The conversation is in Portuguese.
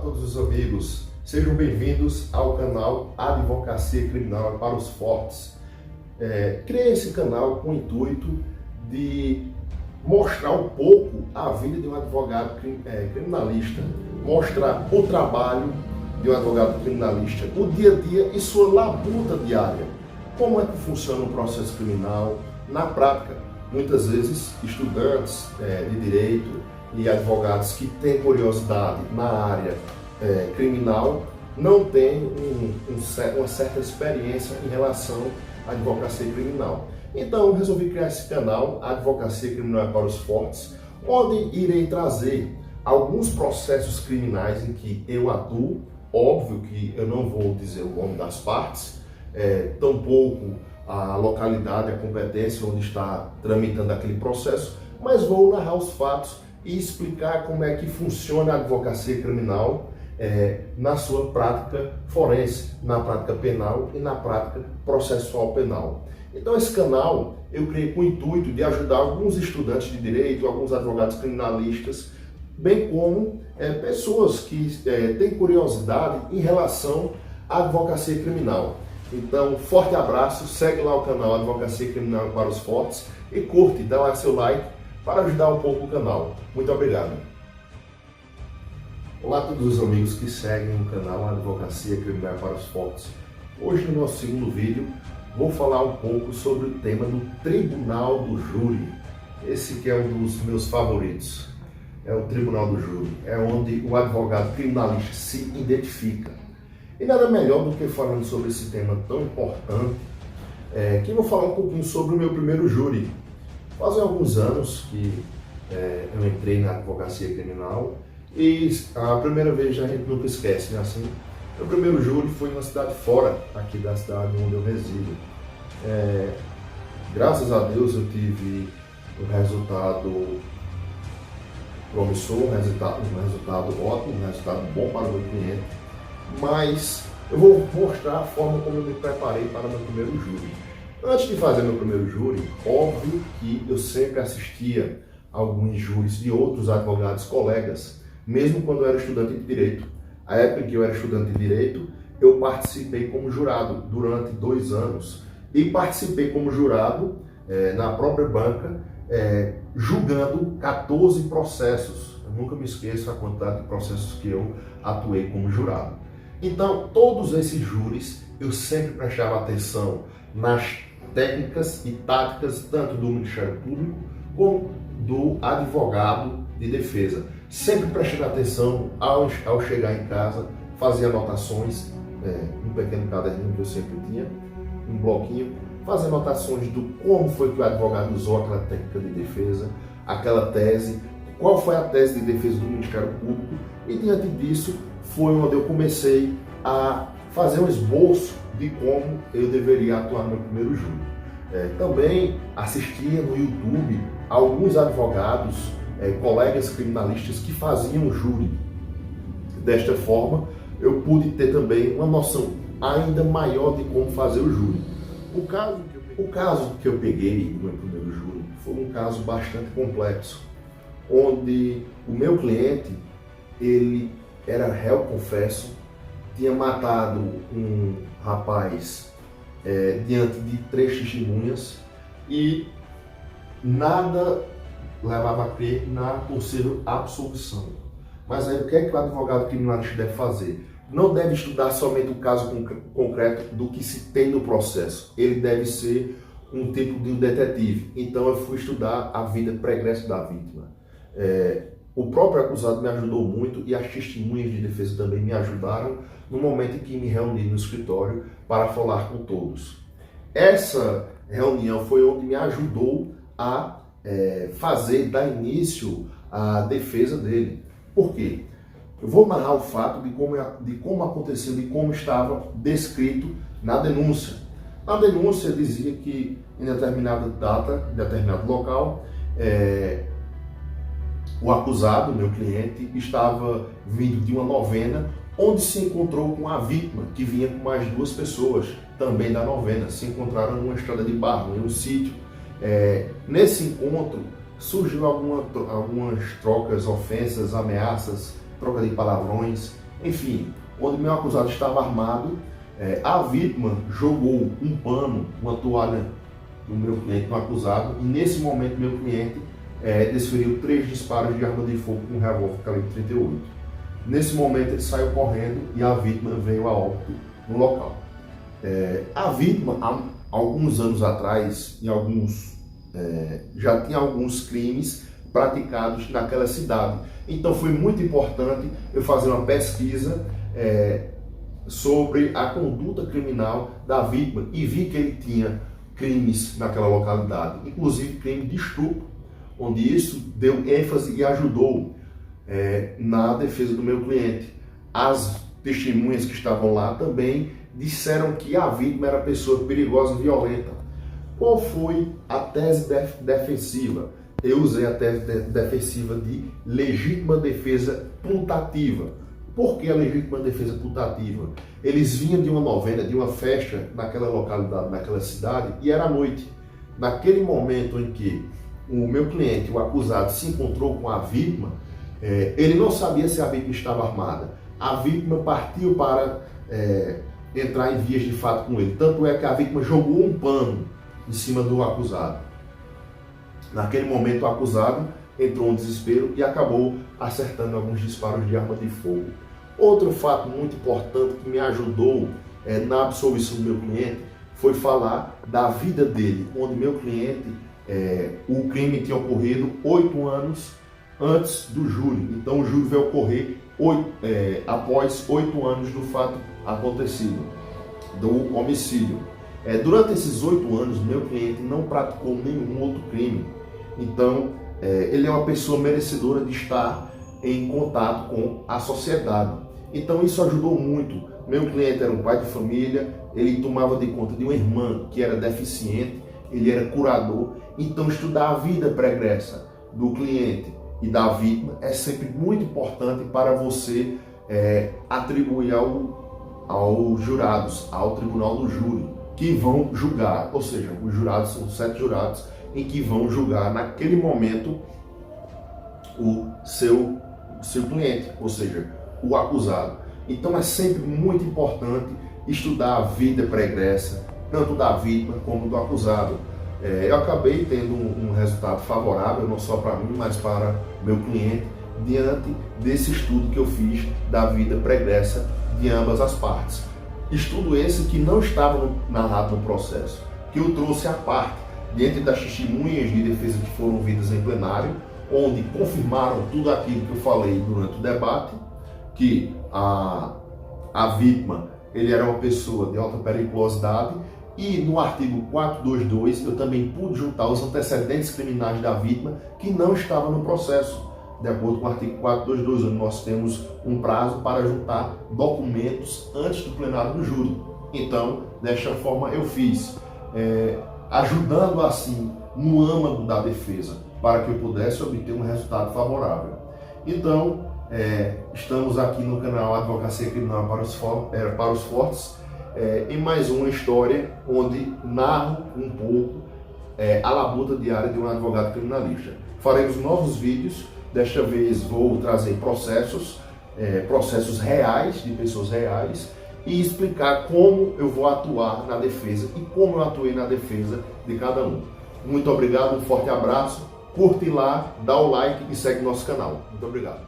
todos os amigos, sejam bem-vindos ao canal Advocacia Criminal para os Fortes. Criei esse canal com o intuito de mostrar um pouco a vida de um advogado criminalista, mostrar o trabalho de um advogado criminalista, o dia a dia e sua labuta diária. Como é que funciona o processo criminal na prática? Muitas vezes estudantes de direito e advogados que têm curiosidade na área criminal não têm uma certa experiência em relação à advocacia criminal. Então eu resolvi criar esse canal, Advocacia Criminal para os Fortes, onde irei trazer alguns processos criminais em que eu atuo. Óbvio que eu não vou dizer o nome das partes, tampouco a localidade, a competência onde está tramitando aquele processo, mas vou narrar os fatos e explicar como é que funciona a advocacia criminal na sua prática forense, na prática penal e na prática processual penal. Então esse canal eu criei com o intuito de ajudar alguns estudantes de direito, alguns advogados criminalistas, bem como pessoas que têm curiosidade em relação à advocacia criminal. Então, forte abraço, segue lá o canal Advocacia Criminal para os Fortes e curte, dá lá seu like para ajudar um pouco o canal. Muito obrigado. Olá a todos os amigos que seguem o canal Advocacia Criminal para os Fortes. Hoje no nosso segundo vídeo vou falar um pouco sobre o tema do Tribunal do Júri. Esse que é um dos meus favoritos. É o Tribunal do Júri, é onde o advogado criminalista se identifica. E nada melhor do que falando sobre esse tema tão importante, que eu vou falar um pouquinho sobre o meu primeiro júri. Fazem alguns anos que eu entrei na advocacia criminal e a primeira vez a gente nunca esquece, né? Assim, meu primeiro júri foi em uma cidade fora aqui da cidade onde eu resido. Graças a Deus eu tive um resultado promissor, um resultado ótimo, um resultado bom para o meu cliente. Mas eu vou mostrar a forma como eu me preparei para o meu primeiro júri. Antes de fazer meu primeiro júri, óbvio que eu sempre assistia a alguns júris de outros advogados colegas, mesmo quando eu era estudante de direito. A época em que eu era estudante de direito, eu participei como jurado durante 2 anos e participei como jurado na própria banca, julgando 14 processos. Eu nunca me esqueço a quantidade de processos que eu atuei como jurado. Então, todos esses júris, eu sempre prestava atenção nas técnicas e táticas tanto do Ministério Público como do advogado de defesa. Sempre prestando atenção ao chegar em casa, fazia anotações, um pequeno caderninho que eu sempre tinha, um bloquinho, fazer anotações do como foi que o advogado usou aquela técnica de defesa, aquela tese, qual foi a tese de defesa do Ministério Público, e diante disso foi onde eu comecei a fazer um esboço de como eu deveria atuar no meu primeiro júri. Também assistia no YouTube alguns advogados, colegas criminalistas que faziam júri. Desta forma, eu pude ter também uma noção ainda maior de como fazer o júri. O caso que eu peguei no meu primeiro júri foi um caso bastante complexo, onde o meu cliente, ele era réu confesso, tinha matado um rapaz diante de 3 testemunhas e nada levava a crer na possível absolvição. Mas aí o que é que o advogado criminalista deve fazer? Não deve estudar somente o caso concreto do que se tem no processo. Ele deve ser um tipo de um detetive. Então eu fui estudar a vida pregressa da vítima. O próprio acusado me ajudou muito e as testemunhas de defesa também me ajudaram no momento em que me reuni no escritório para falar com todos. Essa reunião foi onde me ajudou a dar início à defesa dele. Por quê? Eu vou narrar o fato de como aconteceu, de como estava descrito na denúncia. Na denúncia dizia que em determinada data, em determinado local, o acusado, meu cliente, estava vindo de uma novena onde se encontrou com a vítima, que vinha com mais 2 pessoas, também da novena. Se encontraram numa estrada de barro, em um sítio. Nesse encontro, surgiu algumas trocas, ofensas, ameaças, troca de palavrões, Enfim, onde meu acusado estava armado, a vítima jogou um pano, uma toalha do meu cliente, no acusado, e nesse momento meu cliente desferiu 3 disparos de arma de fogo com um revólver calibre 38. Nesse momento ele saiu correndo e a vítima veio a óbito no local. A vítima, há alguns anos atrás, já tinha alguns crimes praticados naquela cidade. Então foi muito importante eu fazer uma pesquisa sobre a conduta criminal da vítima e vi que ele tinha crimes naquela localidade, inclusive crime de estupro, onde isso deu ênfase e ajudou na defesa do meu cliente. As testemunhas que estavam lá também disseram que a vítima era pessoa perigosa e violenta. Qual foi a tese defensiva? Eu usei a tese defensiva de legítima defesa putativa. Por que a legítima defesa putativa? Eles vinham de uma novena, de uma festa naquela localidade, naquela cidade, e era noite. Naquele momento em que o meu cliente, o acusado, se encontrou com a vítima, ele não sabia se a vítima estava armada. A vítima partiu para entrar em vias de fato com ele. Tanto é que a vítima jogou um pano em cima do acusado. Naquele momento o acusado entrou em desespero e acabou acertando alguns disparos de arma de fogo. Outro fato muito importante que me ajudou na absolvição do meu cliente foi falar da vida dele, onde meu cliente, o crime tinha ocorrido 8 anos antes do júri. Então o júri vai ocorrer após 8 anos do fato acontecido, do homicídio. Durante esses 8 anos, meu cliente não praticou nenhum outro crime. Então, ele é uma pessoa merecedora de estar em contato com a sociedade. Então, isso ajudou muito. Meu cliente era um pai de família, ele tomava de conta de uma irmã que era deficiente, ele era curador. Então, estudar a vida pregressa do cliente e da vítima é sempre muito importante para você atribuir aos jurados, ao tribunal do júri, que vão julgar, ou seja, os jurados são 7 jurados em que vão julgar naquele momento o seu cliente, ou seja, o acusado. Então é sempre muito importante estudar a vida pregressa, tanto da vítima como do acusado. Eu acabei tendo um resultado favorável, não só para mim, mas para meu cliente, diante desse estudo que eu fiz da vida pregressa de ambas as partes. Estudo esse que não estava narrado no processo, que eu trouxe à parte, diante das testemunhas de defesa que foram ouvidas em plenário, onde confirmaram tudo aquilo que eu falei durante o debate, que a vítima ele era uma pessoa de alta periculosidade, e no artigo 422 eu também pude juntar os antecedentes criminais da vítima que não estavam no processo, de acordo com o artigo 422, onde nós temos um prazo para juntar documentos antes do plenário do júri. Então, desta forma eu fiz, ajudando assim no âmago da defesa, para que eu pudesse obter um resultado favorável. Então, estamos aqui no canal Advocacia Criminal para os Fortes, em mais uma história onde narro um pouco a labuta diária de um advogado criminalista. Faremos novos vídeos, desta vez vou trazer processos reais, de pessoas reais, e explicar como eu vou atuar na defesa e como eu atuei na defesa de cada um. Muito obrigado, um forte abraço, curte lá, dá o like e segue nosso canal. Muito obrigado.